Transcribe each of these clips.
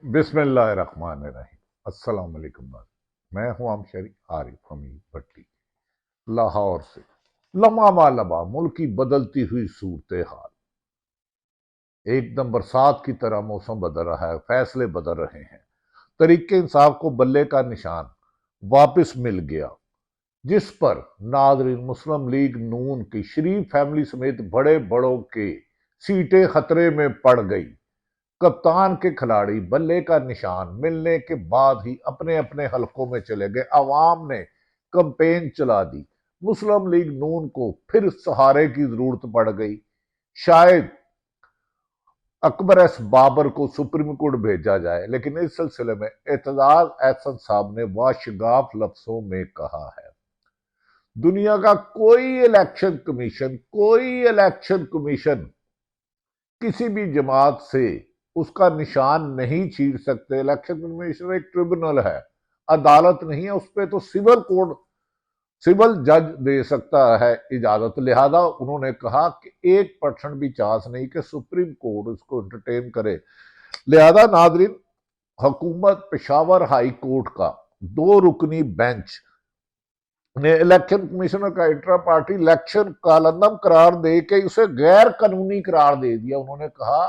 بسم اللہ الرحمن الرحیم۔ السلام علیکم میں ہوں عام شہری عارف حمید بھٹی، لاہور سے۔ لمحہ ما لمحہ ملک کی بدلتی ہوئی صورتحال، ایک دم برسات کی طرح موسم بدل رہا ہے، فیصلے بدل رہے ہیں۔ تحریک انصاف کو بلے کا نشان واپس مل گیا، جس پر ناظرین مسلم لیگ نون کی شریف فیملی سمیت بڑے بڑوں کے سیٹیں خطرے میں پڑ گئی۔ کپتان کے کھلاڑی بلے کا نشان ملنے کے بعد ہی اپنے اپنے حلقوں میں چلے گئے۔ عوام نے کمپین چلا دی، مسلم لیگ نون کو پھر سہارے کی ضرورت پڑ گئی۔ شاید اکبر ایس بابر کو سپریم کورٹ بھیجا جائے، لیکن اس سلسلے میں اعتزاز احسن صاحب نے واشگاف لفظوں میں کہا ہے، دنیا کا کوئی الیکشن کمیشن کسی بھی جماعت سے اس کا نشان نہیں چھین سکتے۔ الیکشن کمیشن ایک ٹریبونل ہے، عدالت نہیں ہے، اس پہ تو سول جج دے سکتا ہے اجازت۔ لہذا انہوں نے کہا کہ 1% بھی چانس نہیں کہ سپریم کورٹ اس کو انٹرٹین کرے۔ لہذا ناظرین، حکومت پشاور ہائی کورٹ کا 2 رکنی بینچ نے الیکشن کمیشنر کا انٹرا پارٹی الیکشن کالعدم قرار دے کے اسے غیر قانونی قرار دے دیا۔ انہوں نے کہا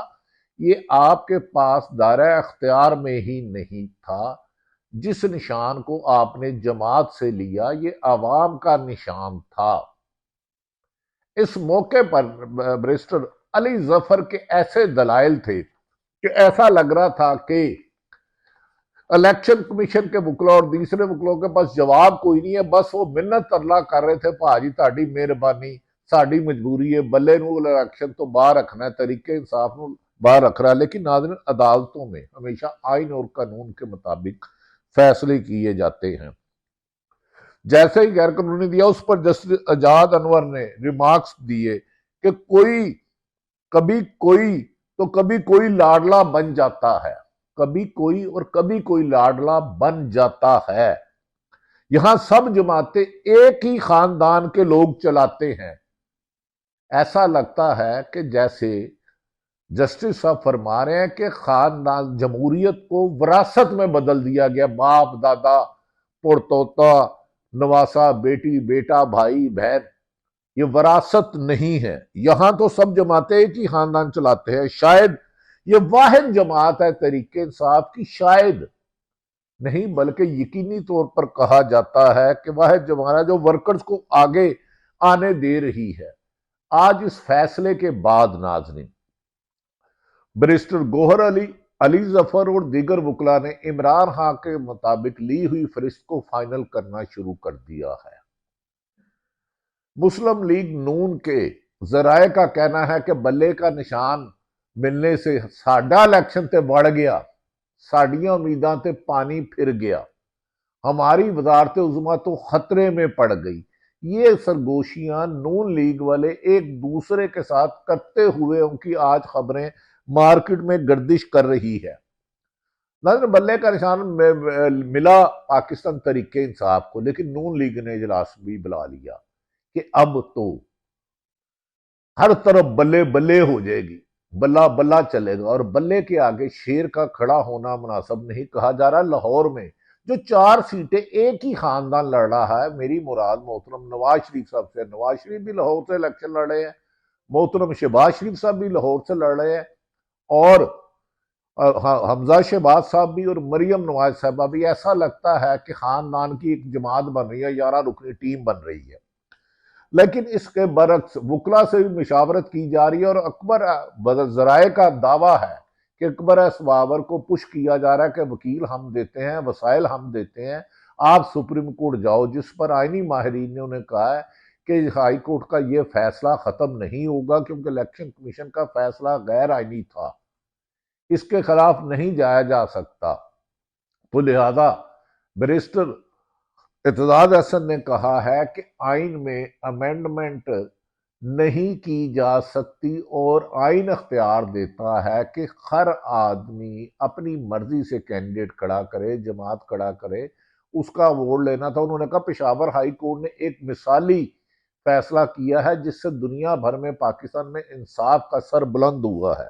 یہ آپ کے پاس دائرہ اختیار میں ہی نہیں تھا، جس نشان کو آپ نے جماعت سے لیا یہ عوام کا نشان تھا۔ اس موقع پر بیرسٹر علی ظفر کے ایسے دلائل تھے کہ ایسا لگ رہا تھا کہ الیکشن کمیشن کے وکلا اور دوسرے وکلوں کے پاس جواب کوئی نہیں ہے، بس وہ منت اللہ کر رہے تھے، بھاجی تہاڈی مہربانی، ساڈی مجبوری ہے، بلے نو الیکشن تو باہر رکھنا ہے، طریقے انصاف نو باہر رکھ رہا ہے۔ لیکن ناظرین، عدالتوں میں ہمیشہ آئین اور قانون کے مطابق فیصلے کیے جاتے ہیں۔ جیسے ہی غیر قانونی دیا، اس پر جسٹس اجاد انور نے ریمارکس دیے کہ کبھی کوئی لاڈلا بن جاتا ہے، کبھی کوئی لاڈلا بن جاتا ہے۔ یہاں سب جماعتیں ایک ہی خاندان کے لوگ چلاتے ہیں۔ ایسا لگتا ہے کہ جیسے جسٹس صاحب فرما رہے ہیں کہ خاندان جمہوریت کو وراثت میں بدل دیا گیا، باپ دادا پڑتوتا نواسا بیٹی بیٹا بھائی بہن، یہ وراثت نہیں ہے۔ یہاں تو سب جماعتیں ایک ہی خاندان چلاتے ہیں۔ شاید یہ واحد جماعت ہے تحریک انصاف کی، شاید نہیں بلکہ یقینی طور پر کہا جاتا ہے کہ واحد جماعت ہے جو ورکرز کو آگے آنے دے رہی ہے۔ آج اس فیصلے کے بعد ناظرین، بیرسٹر گوہر علی ظفر اور دیگر وکلا نے عمران خان کے مطابق لی ہوئی فہرست کو فائنل کرنا شروع کر دیا ہے۔ مسلم لیگ نون کے ذرائع کا کہنا ہے کہ بلے کا نشان ملنے سے ساڈا الیکشن تے بڑھ گیا، ساڈیاں امیداں تے پانی پھر گیا، ہماری وزارت عظمیٰ تو خطرے میں پڑ گئی۔ یہ سرگوشیاں نون لیگ والے ایک دوسرے کے ساتھ کرتے ہوئے ان کی آج خبریں مارکیٹ میں گردش کر رہی ہے۔ نظر بلے کا نشان ملا پاکستان تحریک انصاف کو، لیکن نون لیگ نے اجلاس بھی بلا لیا کہ اب تو ہر طرف بلے بلے ہو جائے گی، بلہ بلہ چلے گا، اور بلے کے آگے شیر کا کھڑا ہونا مناسب نہیں۔ کہا جا رہا ہے لاہور میں جو 4 سیٹیں ایک ہی خاندان لڑ رہا ہے، میری مراد محترم نواز شریف صاحب سے، نواز شریف بھی لاہور سے الیکشن لڑ رہے ہیں، محترم شہباز شریف صاحب بھی لاہور سے لڑ رہے ہیں، اور حمزہ شہباز صاحب بھی اور مریم نواز صاحبہ بھی۔ ایسا لگتا ہے کہ خاندان کی ایک جماعت بن رہی ہے، 11 رکنی ٹیم بن رہی ہے۔ لیکن اس کے برعکس وکلا سے بھی مشاورت کی جا رہی ہے، اور اکبر ذرائع کا دعویٰ ہے کہ اکبر ایس بابر کو پش کیا جا رہا ہے کہ وکیل ہم دیتے ہیں، وسائل ہم دیتے ہیں، آپ سپریم کورٹ جاؤ، جس پر آئینی ماہرین نے انہیں کہا ہے کہ ہائی کورٹ کا یہ فیصلہ ختم نہیں ہوگا کیونکہ الیکشن کمیشن کا فیصلہ غیر آئینی تھا، اس کے خلاف نہیں جایا جا سکتا۔ تو لہذا بیرسٹر اعتزاز احسن نے کہا ہے کہ آئین میں امینڈمنٹ نہیں کی جا سکتی، اور آئین اختیار دیتا ہے کہ ہر آدمی اپنی مرضی سے کینڈیڈیٹ کھڑا کرے، جماعت کھڑا کرے، اس کا ووٹ لینا تھا۔ انہوں نے کہا پشاور ہائی کورٹ نے ایک مثالی فیصلہ کیا ہے جس سے دنیا بھر میں پاکستان میں انصاف کا سر بلند ہوا ہے۔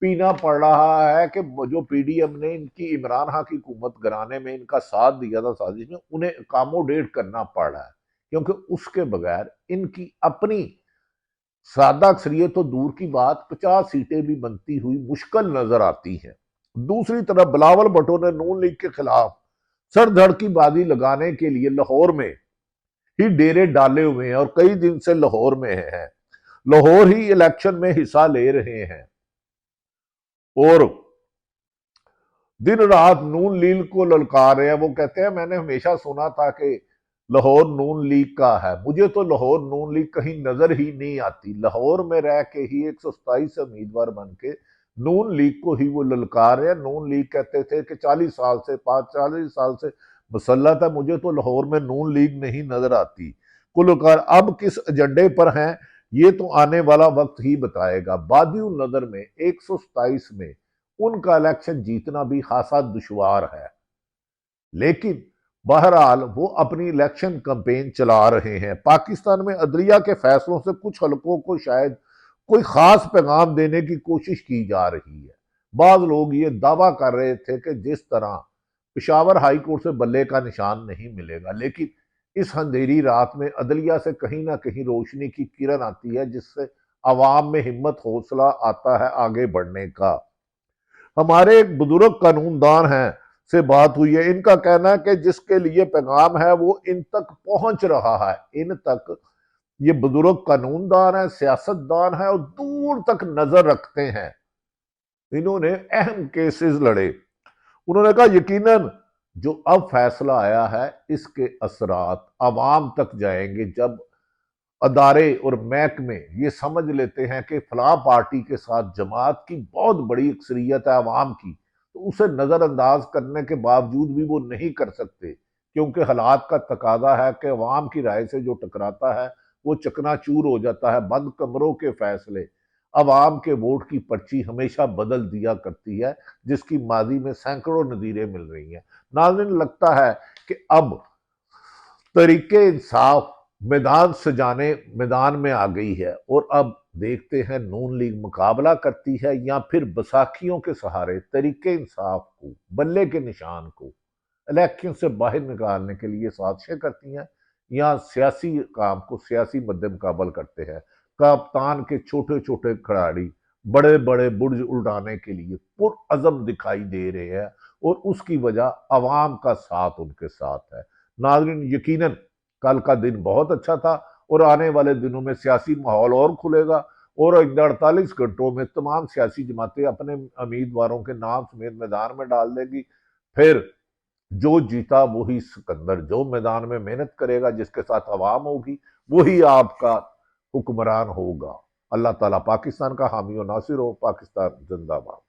پینا پڑ رہا ہے کہ جو پی ڈی ایم نے ان کی عمران خان کی حکومت گرانے میں ان کا ساتھ دیا تھا سازش میں، انہیں اکاموڈیٹ کرنا پڑ رہا ہے، کیونکہ اس کے بغیر ان کی اپنی سادہ اکثریت تو دور کی بات 50 سیٹیں بھی بنتی ہوئی مشکل نظر آتی ہیں۔ دوسری طرف بلاول بھٹو نے نون لیگ کے خلاف سر دھڑ کی بازی لگانے کے لیے لاہور میں ہی ڈیرے ڈالے ہوئے ہیں اور کئی دن سے لاہور میں ہیں، لاہور ہی الیکشن میں حصہ لے رہے ہیں اور دن رات نون لیگ کو للکار رہے ہیں۔ وہ کہتے ہیں میں نے ہمیشہ سنا تھا کہ لاہور نون لیگ کا ہے، مجھے تو لاہور نون لیگ کہیں نظر ہی نہیں آتی، لاہور میں رہ کے ہی 127 امیدوار بن کے نون لیگ کو ہی وہ للکار رہے ہیں۔ نون لیگ کہتے تھے کہ 40 سال سے مسلح ہے، مجھے تو لاہور میں نون لیگ نہیں نظر آتی۔ کلکار اب کس ایجنڈے پر ہیں یہ تو آنے والا وقت ہی بتائے گا۔ بادی النظر میں 127 میں ان کا الیکشن جیتنا بھی خاصا دشوار ہے، لیکن بہرحال وہ اپنی الیکشن کمپین چلا رہے ہیں۔ پاکستان میں عدلیہ کے فیصلوں سے کچھ حلقوں کو شاید کوئی خاص پیغام دینے کی کوشش کی جا رہی ہے۔ بعض لوگ یہ دعویٰ کر رہے تھے کہ جس طرح پشاور ہائی کورٹ سے بلے کا نشان نہیں ملے گا، لیکن اس اندھیری رات میں عدلیہ سے کہیں نہ کہیں روشنی کی کرن آتی ہے، جس سے عوام میں ہمت حوصلہ آتا ہے آگے بڑھنے کا۔ ہمارے ایک بزرگ قانون دان ہیں سے بات ہوئی ہے، ان کا کہنا ہے کہ جس کے لیے پیغام ہے وہ ان تک پہنچ رہا ہے۔ ان تک یہ بزرگ قانون دان ہیں، سیاست دان ہیں اور دور تک نظر رکھتے ہیں۔ انہوں نے اہم کیسز لڑے۔ انہوں نے کہا یقیناً جو اب فیصلہ آیا ہے اس کے اثرات عوام تک جائیں گے، جب ادارے اور محکمے یہ سمجھ لیتے ہیں کہ فلاں پارٹی کے ساتھ جماعت کی بہت بڑی اکثریت ہے عوام کی، تو اسے نظر انداز کرنے کے باوجود بھی وہ نہیں کر سکتے، کیونکہ حالات کا تقاضا ہے کہ عوام کی رائے سے جو ٹکراتا ہے وہ چکنا چور ہو جاتا ہے۔ بند کمروں کے فیصلے، عوام کے ووٹ کی پرچی ہمیشہ بدل دیا کرتی ہے، جس کی ماضی میں سینکڑوں نظیریں مل رہی ہیں۔ ناظرین، لگتا ہے کہ اب تحریک انصاف میدان سجانے میدان میں آ گئی ہے، اور اب دیکھتے ہیں نون لیگ مقابلہ کرتی ہے یا پھر بیساکھیوں کے سہارے تحریک انصاف کو، بلے کے نشان کو الیکشن سے باہر نکالنے کے لیے سازشیں کرتی ہیں، یا سیاسی کام کو سیاسی مد مقابل کرتے ہیں۔ کپتان کے چھوٹے چھوٹے کھلاڑی بڑے بڑے برج اڑانے کے لیے پرعزم دکھائی دے رہے ہیں، اور اس کی وجہ عوام کا ساتھ ان کے ساتھ ہے۔ ناظرین، یقیناً کل کا دن بہت اچھا تھا، اور آنے والے دنوں میں سیاسی ماحول اور کھلے گا، اور 48 گھنٹوں میں تمام سیاسی جماعتیں اپنے امیدواروں کے نام سمیت میدان میں ڈال دے گی۔ پھر جو جیتا وہی سکندر، جو میدان میں محنت کرے گا، جس کے ساتھ عوام ہوگی، وہی آپ کا حکمران ہوگا۔ اللہ تعالیٰ پاکستان کا حامی و ناصر ہو۔ پاکستان زندہ باد۔